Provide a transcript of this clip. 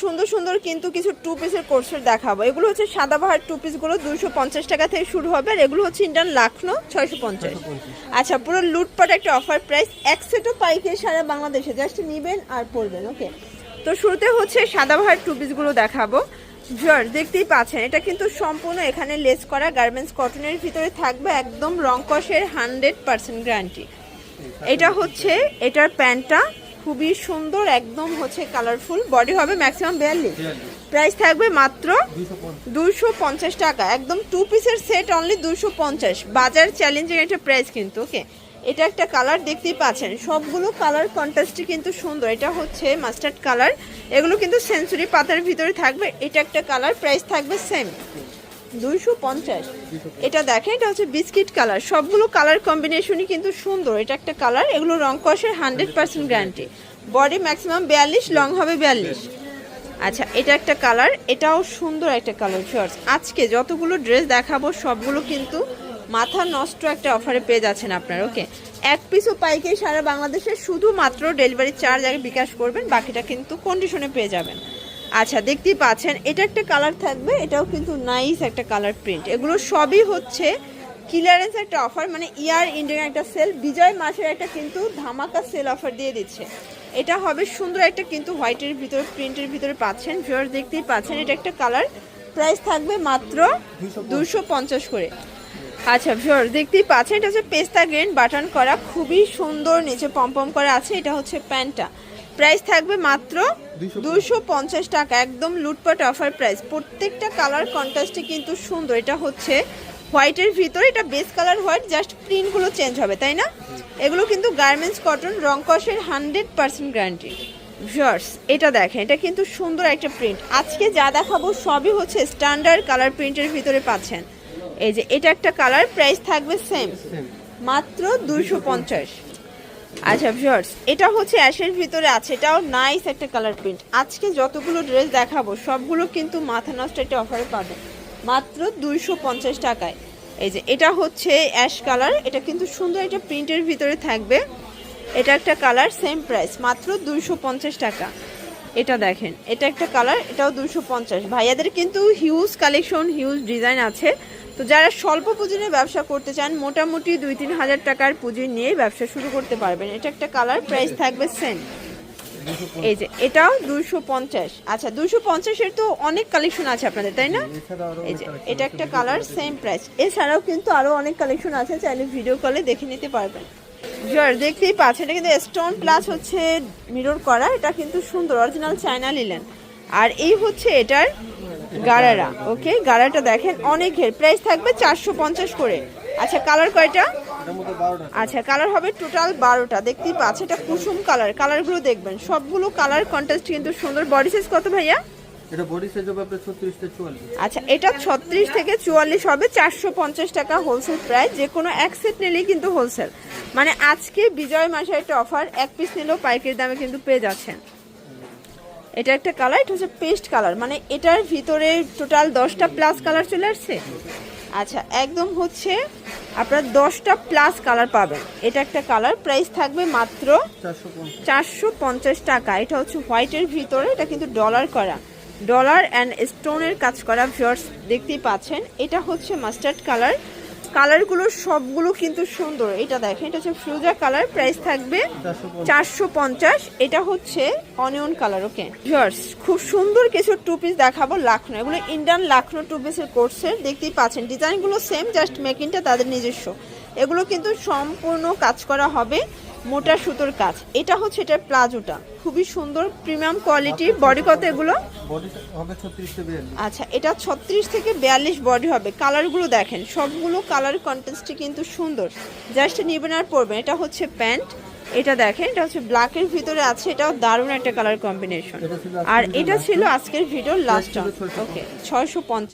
সুন্দর সুন্দর কিন্তু কিছু টু পিসের কোর্সের দেখাবো। এগুলো হচ্ছে সাদাবাহার টু পিসগুলো 250 টাকা থেকে শুরু হবে, আর এগুলো হচ্ছে ইন্ডিয়ান লাখনো 650। আচ্ছা, পুরো লুটপাট একটা অফার প্রাইস, এক সেটও পাইকারি সারা বাংলাদেশে, জাস্ট নেবেন আর পরবেন। ওকে, তো শুরুতে হচ্ছে সাদাবাহার টু পিসগুলো দেখাবো। ভিউয়ার দেখতেই পাচ্ছেন, এটা কিন্তু সম্পূর্ণ এখানে লেস করা গার্মেন্টস কটনের ভিতরে থাকবে, একদম রং কষের 100% গ্যারান্টি। এটা হচ্ছে এটার প্যান্টটা খুবই সুন্দর, একদম হচ্ছে কালারফুল, বডি হবে ম্যাক্সিমাম 42। প্রাইস থাকবে মাত্র 250 টাকা, একদম টু পিসের সেট অনলি 250। বাজার চ্যালেঞ্জিং একটা প্রাইস কিন্তু। ওকে, এটা একটা কালার দেখতেই পাচ্ছেন, সবগুলো কালার কন্ট্রাস্টই কিন্তু সুন্দর। এটা হচ্ছে মাস্টার্ড কালার, এগুলো কিন্তু সেঞ্চুরি পাতার ভিতরে থাকবে। এটা একটা কালার, প্রাইস থাকবে সেম 250। এটা দেখেন, এটা হচ্ছে বিস্কিট কালার, সবগুলো কালার কম্বিনেশনই কিন্তু সুন্দর। এটা একটা কালার, এগুলো রং কষের 100% গ্যারান্টি, বডি ম্যাক্সিমাম 42, লং হবে 42। আচ্ছা, এটা একটা কালার, এটাও সুন্দর একটা কালার। শর্টস আজকে যতগুলো ড্রেস দেখাবো সবগুলো কিন্তু মাথা নষ্ট একটা অফারে পেয়ে যাচ্ছেন আপনার। ওকে, এক পিসও পাইকারি সারা বাংলাদেশে, শুধুমাত্র ডেলিভারি চার্জ আগে বিকাশ করবেন, বাকিটা কিন্তু কন্ডিশনে পেয়ে যাবেন। আচ্ছা, দেখতেই পাচ্ছেন, এটা একটা কালার থাকবে, এটাও কিন্তু নাইস একটা কালার প্রিন্ট। এগুলো সবই হচ্ছে ক্লিয়ারেন্স একটা অফার, মানে ইয়ার ইন্ডিয়ান একটা সেল, বিজয় মাসের একটা কিন্তু ধামাকা সেল অফার দিয়ে দিচ্ছে। এটা হবে সুন্দর একটা কিন্তু হোয়াইটের ভিতরে প্রিন্টের ভিতরে পাচ্ছেন। ভিউয়ার দেখতেই পাচ্ছেন, এটা একটা কালার, প্রাইস থাকবে মাত্র 250 করে। আচ্ছা ভিউয়ার দেখতেই পাচ্ছেন, এটা হচ্ছে পেস্তা গ্রিন বাটন করা, খুবই সুন্দর, নিচে পমপম করা আছে। এটা হচ্ছে প্যান্টটা, প্রাইস থাকবে মাত্র 250 টাকা, একদম লুটপাট অফার প্রাইস। প্রত্যেকটা কালার কন্ট্রাস্টে কিন্তু সুন্দর। এটা হচ্ছে হোয়াইটের ভিতরে, এটা বেস কালার হোয়াইট, জাস্ট প্রিন্টগুলো চেঞ্জ হবে, তাই না? এগুলো কিন্তু গার্মেন্টস কটন, রং কষের 100% গ্যারান্টি। ভিউয়ার্স এটা দেখেন, এটা কিন্তু সুন্দর একটা প্রিন্ট। আজকে যা দেখাবো সবই হচ্ছে স্ট্যান্ডার্ড কালার প্রিন্টের ভিতরে পাচ্ছেন। এই যে এটা একটা কালার, প্রাইস থাকবে সেম মাত্র 250। আচ্ছা ভিউয়ার্স, এটা হচ্ছে অ্যাশের ভিতরে আছে, এটাও নাইস একটা কালার প্রিন্ট। আজকে যতগুলো ড্রেস দেখাবো সবগুলো কিন্তু মাথা নষ্ট একটা অফারে পাবেন মাত্র 250 টাকায়। এই যে এটা হচ্ছে অ্যাশ কালার, এটা কিন্তু সুন্দর একটা প্রিন্টের ভিতরে থাকবে। এটা একটা কালার, সেম প্রাইস মাত্র 250 টাকা। এটা দেখেন, এটা একটা কালার, এটাও 250। ভাইয়াদের কিন্তু হিউজ কালেকশন, হিউজ ডিজাইন আছে। তো যারা স্বল্প পুঁজি নিয়ে ব্যবসা করতে চান, মোটামুটি 2-3 হাজার টাকার পুঁজি নিয়ে ব্যবসা শুরু করতে পারবেন। এটা একটা কালার, প্রাইস থাকবে সেম। এই যে এটাও 250। আচ্ছা, 250-এর তো অনেক কালেকশন আছে আপনাদের, তাই না? এই যে এটা একটা কালার, সেম প্রাইস। এছাড়াও কিন্তু আরো অনেক কালেকশন আছে, চাইলে ভিডিও কলে দেখে নিতে পারবেন। ভিউয়ার দেখতেই পাচ্ছেন, এটা কিন্তু স্টোন প্লাস হচ্ছে মিরর করা, এটা কিন্তু সুন্দর, অরিজিনাল চায়না লিলেন। আর এই হচ্ছে এটার গারারা। ওকে, গারাটা দেখেন অনেক ঘের, প্রাইস থাকবে 450 করে। আচ্ছা, কালার কয়টা? আচ্ছা, কালার হবে টোটাল 12টা। দেখতেই পাচ্ছেন, এটা কুসুম কালার, কালারগুলো দেখবেন, সবগুলো কালার কন্ট্রাস্ট কিন্তু সুন্দর। বডি সাইজ কত ভাইয়া? এটা বডি সাইজ হবে আপনার 36 থেকে 44। আচ্ছা, এটা 36 থেকে 44 হবে, 450 টাকা হোলসেল প্রাইস। যে কোনো এক সেট নিলেই কিন্তু হোলসেল, মানে আজকে বিজয় মাসের একটা অফার, এক পিস নিলেও পাইকারি দামে কিন্তু পেয়ে যাচ্ছেন। এটা একটা কালার, এটা হচ্ছে পেস্ট কালার, মানে এটার ভিতরে টোটাল 10টা প্লাস কালার চলে আসছে। আচ্ছা, একদম হচ্ছে আপনার 10টা প্লাস কালার পাবেন। এটা একটা কালার, প্রাইস থাকবে মাত্র 450 টাকা। এটা হচ্ছে হোয়াইটের ভিতরে, এটা কিন্তু ডলার করা, ডলার অ্যান্ড স্টোনের কাজ করা। ভিউয়ার্স দেখতেই পাচ্ছেন, এটা হচ্ছে মাস্টার্ড কালার, কালারগুলো সবগুলো কিন্তু সুন্দর। এটা দেখেন, এটা হচ্ছে ফিরোজা কালার, প্রাইস থাকবে 450। এটা হচ্ছে অনিয়ন কালার। ওকে ভিউয়ার্স, খুব সুন্দর কিছু টু পিস দেখাবো লাখনো, এগুলো ইন্ডিয়ান লাখনো টু পিসের কোর্সের। দেখতেই পাচ্ছেন ডিজাইনগুলো সেম, জাস্ট মেকিংটা তাদের নিজস্ব। এগুলো কিন্তু সম্পূর্ণ কাজ করা হবে, মোটা সুতোর কাজ। এটা হচ্ছে এটার প্লাজোটা, খুবই সুন্দর প্রিমিয়াম কোয়ালিটির। বডি কত এগুলো? বডি হবে 36 থেকে 42। আচ্ছা, এটা 36 থেকে 42 বডি হবে। কালারগুলো দেখেন, সবগুলো কালার কন্ট্রাস্টই কিন্তু সুন্দর, জাস্ট নিবেন আর পরবেন। এটা হচ্ছে প্যান্ট, এটা দেখেন, এটা হচ্ছে ব্ল্যাকের ভিতরে আছে, এটাও দারুণ একটা কালার কম্বিনেশন। আর এটা ছিল আজকের ভিডিওর লাস্ট। ওকে, 650।